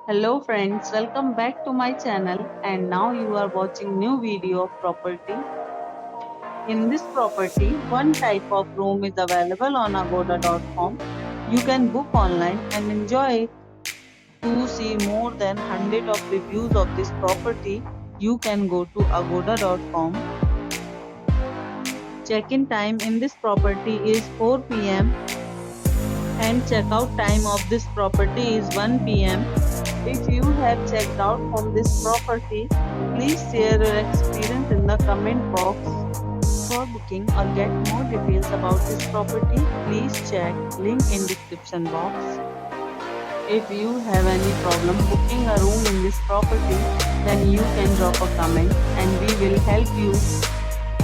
Hello friends, welcome back to my channel and now you are watching new video of property. In this property, one type of room is available on agoda.com. You can book online and enjoy it. To see more than 100 of reviews of this property, you can go to agoda.com. Check-in time in this property is 4 p.m. and checkout time of this property is 1 p.m. If you have checked out from this property, please share your experience in the comment box. For booking or get more details about this property, please check link in description box. If you have any problem booking a room in this property, then you can drop a comment and we will help you.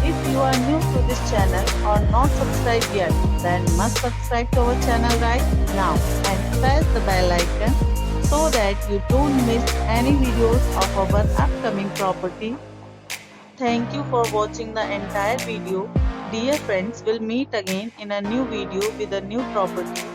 If you are new to this channel or not subscribed yet, then must subscribe to our channel right now and press the bell icon so that you don't miss any videos of our upcoming property. Thank you for watching the entire video. Dear friends, we'll meet again in a new video with a new property.